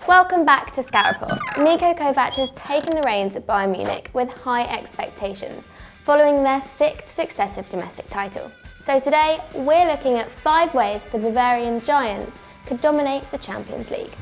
Welcome back to Scout Report. Niko Kovac has taken the reins at Bayern Munich with high expectations, following their 6th successive domestic title. So today, we're looking at 5 ways the Bavarian Giants could dominate the Champions League.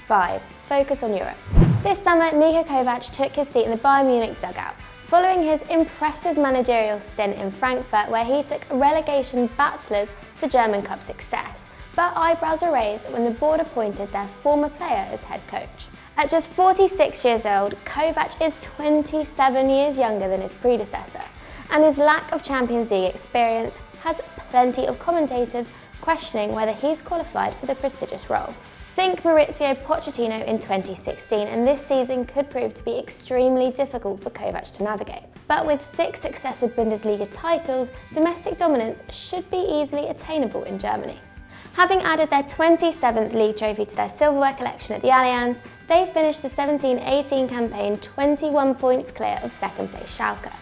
5. Focus on Europe. This summer, Niko Kovac took his seat in the Bayern Munich dugout, following his impressive managerial stint in Frankfurt, where he took relegation battlers to German Cup success. But eyebrows were raised when the board appointed their former player as head coach. At just 46 years old, Kovac is 27 years younger than his predecessor, and his lack of Champions League experience has plenty of commentators questioning whether he's qualified for the prestigious role. Think Mauricio Pochettino in 2016, and this season could prove to be extremely difficult for Kovac to navigate. But with 6 successive Bundesliga titles, domestic dominance should be easily attainable in Germany. Having added their 27th league trophy to their silverware collection at the Allianz, they finished the 17-18 campaign 21 points clear of second-place Schalke,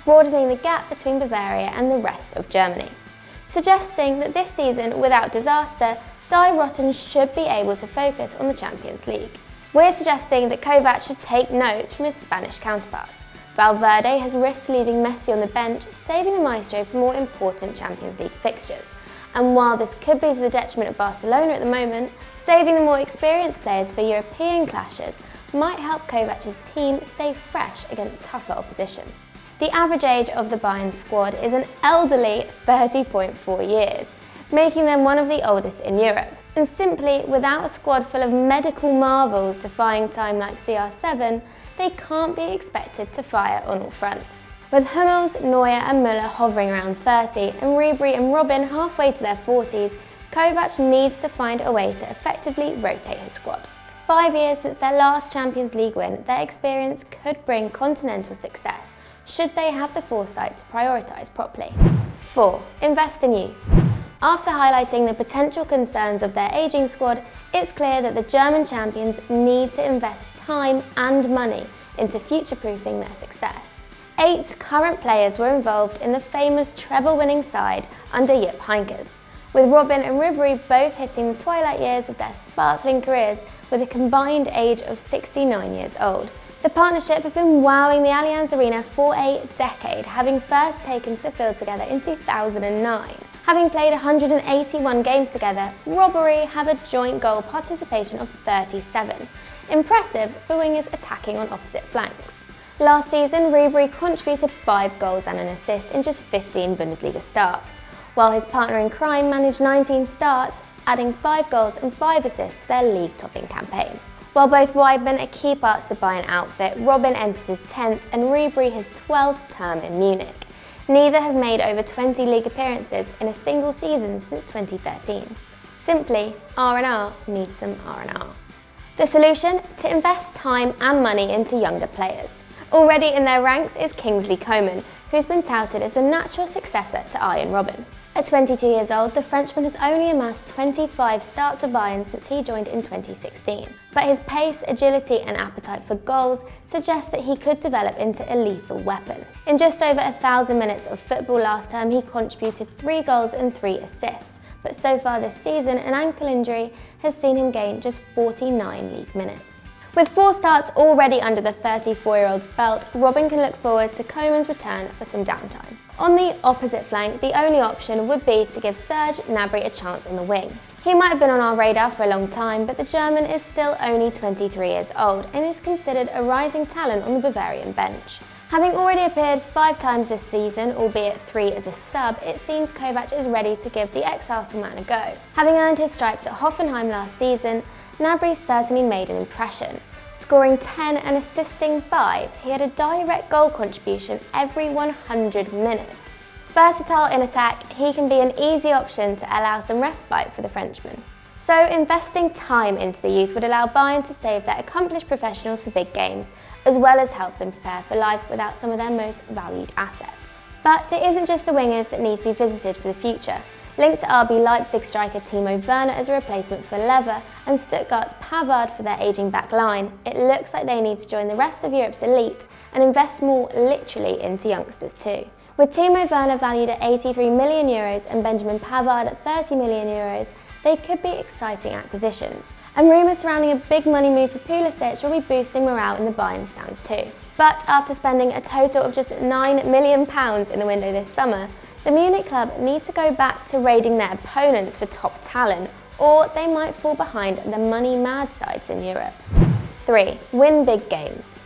broadening the gap between Bavaria and the rest of Germany. Suggesting that this season, without disaster, Die Rotten should be able to focus on the Champions League. We're suggesting that Kovac should take notes from his Spanish counterparts. Valverde has risked leaving Messi on the bench, saving the Maestro for more important Champions League fixtures. And while this could be to the detriment of Barcelona at the moment, saving the more experienced players for European clashes might help Kovac's team stay fresh against tougher opposition. The average age of the Bayern squad is an elderly 30.4 years, making them one of the oldest in Europe. And simply, without a squad full of medical marvels defying time like CR7, they can't be expected to fire on all fronts. With Hummels, Neuer and Müller hovering around 30 and Ribery and Robben halfway to their 40s, Kovac needs to find a way to effectively rotate his squad. 5 years since their last Champions League win, their experience could bring continental success, should they have the foresight to prioritise properly. 4. Invest in youth. After highlighting the potential concerns of their ageing squad, it's clear that the German champions need to invest time and money into future-proofing their success. 8 current players were involved in the famous treble-winning side under Jupp Heynckes, with Robben and Ribery both hitting the twilight years of their sparkling careers with a combined age of 69 years old. The partnership have been wowing the Allianz Arena for a decade, having first taken to the field together in 2009. Having played 181 games together, Ribery have a joint goal participation of 37. Impressive for wingers attacking on opposite flanks. Last season, Ribery contributed 5 goals and an assist in just 15 Bundesliga starts, while his partner in crime managed 19 starts, adding 5 goals and 5 assists to their league-topping campaign. While both wide men are key parts of the Bayern outfit, Robben enters his 10th and Ribery his 12th term in Munich. Neither have made over 20 league appearances in a single season since 2013. Simply, R&R needs some R&R. The solution? To invest time and money into younger players. Already in their ranks is Kingsley Coman, who's been touted as the natural successor to Arjen Robben. At 22 years old, the Frenchman has only amassed 25 starts for Bayern since he joined in 2016. But his pace, agility and appetite for goals suggest that he could develop into a lethal weapon. In just over 1,000 minutes of football last term, he contributed 3 goals and 3 assists. But so far this season, an ankle injury has seen him gain just 49 league minutes. With 4 starts already under the 34-year-old's belt, Robben can look forward to Coman's return for some downtime. On the opposite flank, the only option would be to give Serge Gnabry a chance on the wing. He might have been on our radar for a long time, but the German is still only 23 years old and is considered a rising talent on the Bavarian bench. Having already appeared 5 times this season, albeit 3 as a sub, it seems Kovac is ready to give the ex-Arsenal man a go. Having earned his stripes at Hoffenheim last season, Gnabry certainly made an impression. Scoring 10 and assisting 5, he had a direct goal contribution every 100 minutes. Versatile in attack, he can be an easy option to allow some respite for the Frenchman. So investing time into the youth would allow Bayern to save their accomplished professionals for big games, as well as help them prepare for life without some of their most valued assets. But it isn't just the wingers that need to be visited for the future. Linked to RB Leipzig striker Timo Werner as a replacement for Lever and Stuttgart's Pavard for their ageing back line, it looks like they need to join the rest of Europe's elite and invest more literally into youngsters too. With Timo Werner valued at €83 million and Benjamin Pavard at €30 million, they could be exciting acquisitions, and rumours surrounding a big money move for Pulisic will be boosting morale in the Bayern stands too. But after spending a total of just £9 million in the window this summer, the Munich club need to go back to raiding their opponents for top talent, or they might fall behind the money-mad sides in Europe. 3. Win big games.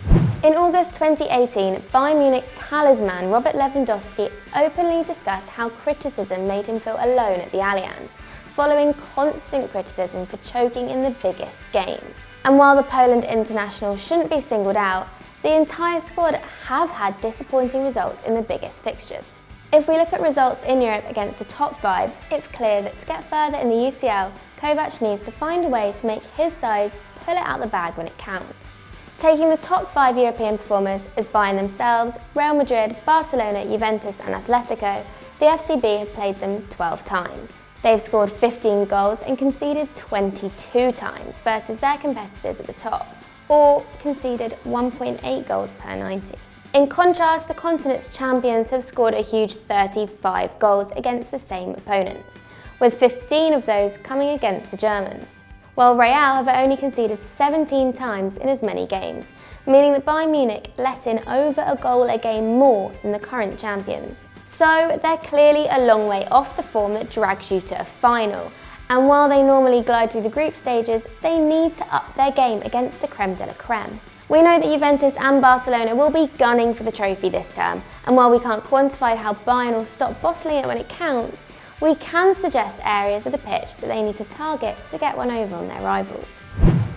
In August 2018, Bayern Munich talisman Robert Lewandowski openly discussed how criticism made him feel alone at the Allianz, following constant criticism for choking in the biggest games. And while the Poland international shouldn't be singled out, the entire squad have had disappointing results in the biggest fixtures. If we look at results in Europe against the top 5, it's clear that to get further in the UCL, Kovac needs to find a way to make his side pull it out the bag when it counts. Taking the top 5 European performers as Bayern themselves, Real Madrid, Barcelona, Juventus and Atletico, the FCB have played them 12 times. They've scored 15 goals and conceded 22 times versus their competitors at the top, or conceded 1.8 goals per 90. In contrast, the continent's champions have scored a huge 35 goals against the same opponents, with 15 of those coming against the Germans, while Real have only conceded 17 times in as many games, meaning that Bayern Munich let in over a goal a game more than the current champions. So they're clearly a long way off the form that drags you to a final, and while they normally glide through the group stages, they need to up their game against the creme de la creme. We know that Juventus and Barcelona will be gunning for the trophy this term, and while we can't quantify how Bayern will stop bottling it when it counts, we can suggest areas of the pitch that they need to target to get one over on their rivals.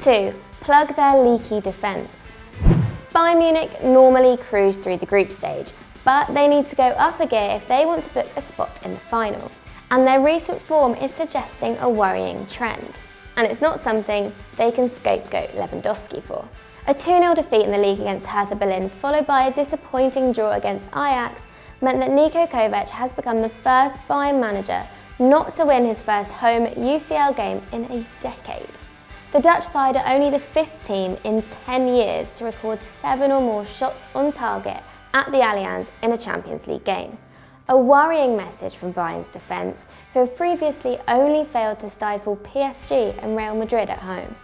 2. Plug their leaky defence. Bayern Munich normally cruise through the group stage, but they need to go up a gear if they want to book a spot in the final. And their recent form is suggesting a worrying trend. And it's not something they can scapegoat Lewandowski for. A 2-0 defeat in the league against Hertha Berlin, followed by a disappointing draw against Ajax, meant that Niko Kovac has become the first Bayern manager not to win his first home UCL game in a decade. The Dutch side are only the 5th team in 10 years to record 7 or more shots on target at the Allianz in a Champions League game. A worrying message from Bayern's defence, who have previously only failed to stifle PSG and Real Madrid at home.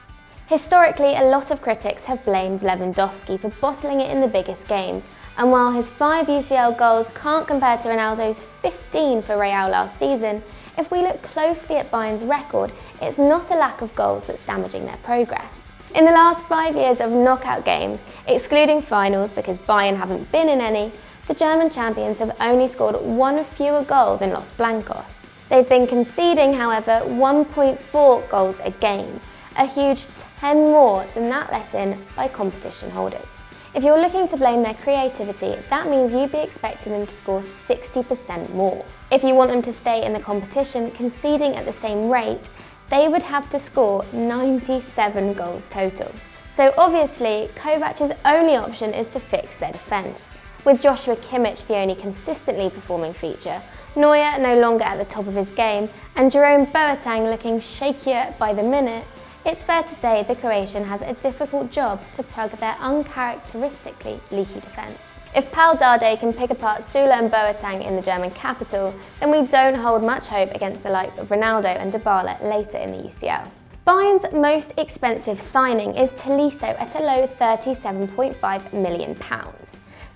Historically, a lot of critics have blamed Lewandowski for bottling it in the biggest games, and while his 5 UCL goals can't compare to Ronaldo's 15 for Real last season, if we look closely at Bayern's record, it's not a lack of goals that's damaging their progress. In the last 5 years of knockout games, excluding finals because Bayern haven't been in any, the German champions have only scored 1 fewer goal than Los Blancos. They've been conceding, however, 1.4 goals a game, a huge 10 more than that let in by competition holders. If you're looking to blame their creativity, that means you'd be expecting them to score 60% more. If you want them to stay in the competition, conceding at the same rate, they would have to score 97 goals total. So obviously, Kovac's only option is to fix their defence. With Joshua Kimmich the only consistently performing feature, Neuer no longer at the top of his game, and Jerome Boateng looking shakier by the minute, it's fair to say the Croatian has a difficult job to plug their uncharacteristically leaky defence. If Pal Dardai can pick apart Sula and Boateng in the German capital, then we don't hold much hope against the likes of Ronaldo and Dybala later in the UCL. Bayern's most expensive signing is Tolisso at a low £37.5 million.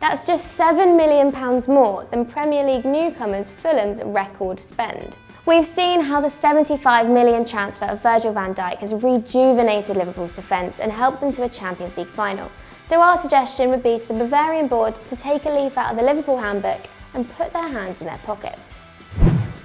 That's just £7 million more than Premier League newcomers Fulham's record spend. We've seen how the £75 million transfer of Virgil van Dijk has rejuvenated Liverpool's defence and helped them to a Champions League final. So our suggestion would be to the Bavarian board to take a leaf out of the Liverpool handbook and put their hands in their pockets.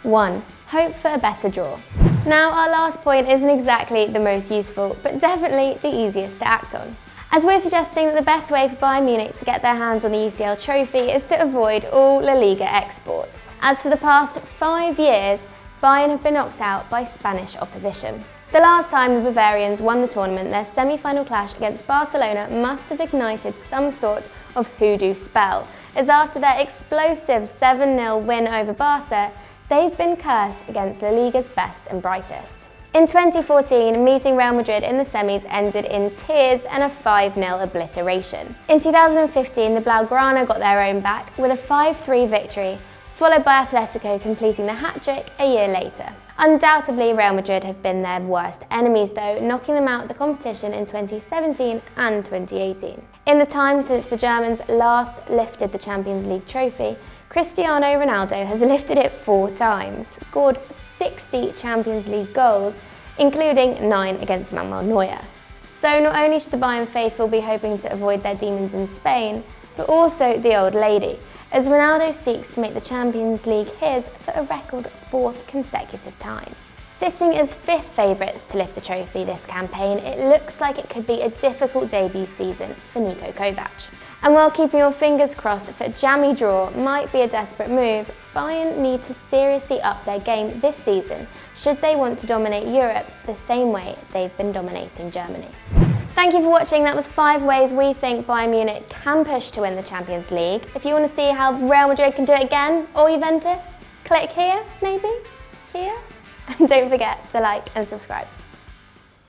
1. Hope for a better draw. Now, our last point isn't exactly the most useful, but definitely the easiest to act on, as we're suggesting that the best way for Bayern Munich to get their hands on the UCL trophy is to avoid all La Liga exports, as for the past 5 years, Bayern have been knocked out by Spanish opposition. The last time the Bavarians won the tournament, their semi-final clash against Barcelona must have ignited some sort of hoodoo spell, as after their explosive 7-0 win over Barca, they've been cursed against La Liga's best and brightest. In 2014, meeting Real Madrid in the semis ended in tears and a 5-0 obliteration. In 2015, the Blaugrana got their own back with a 5-3 victory, followed by Atletico completing the hat-trick a year later. Undoubtedly, Real Madrid have been their worst enemies though, knocking them out of the competition in 2017 and 2018. In the time since the Germans last lifted the Champions League trophy, Cristiano Ronaldo has lifted it 4 times, scored 60 Champions League goals, including 9 against Manuel Neuer. So not only should the Bayern faithful be hoping to avoid their demons in Spain, but also the old lady, as Ronaldo seeks to make the Champions League his for a record 4th consecutive time. Sitting as 5th favourites to lift the trophy this campaign, it looks like it could be a difficult debut season for Niko Kovac. And while keeping your fingers crossed for a jammy draw might be a desperate move, Bayern need to seriously up their game this season should they want to dominate Europe the same way they've been dominating Germany. Thank you for watching. That was 5 ways we think Bayern Munich can push to win the Champions League. If you want to see how Real Madrid can do it again, or Juventus, click here, maybe, here. And don't forget to like and subscribe.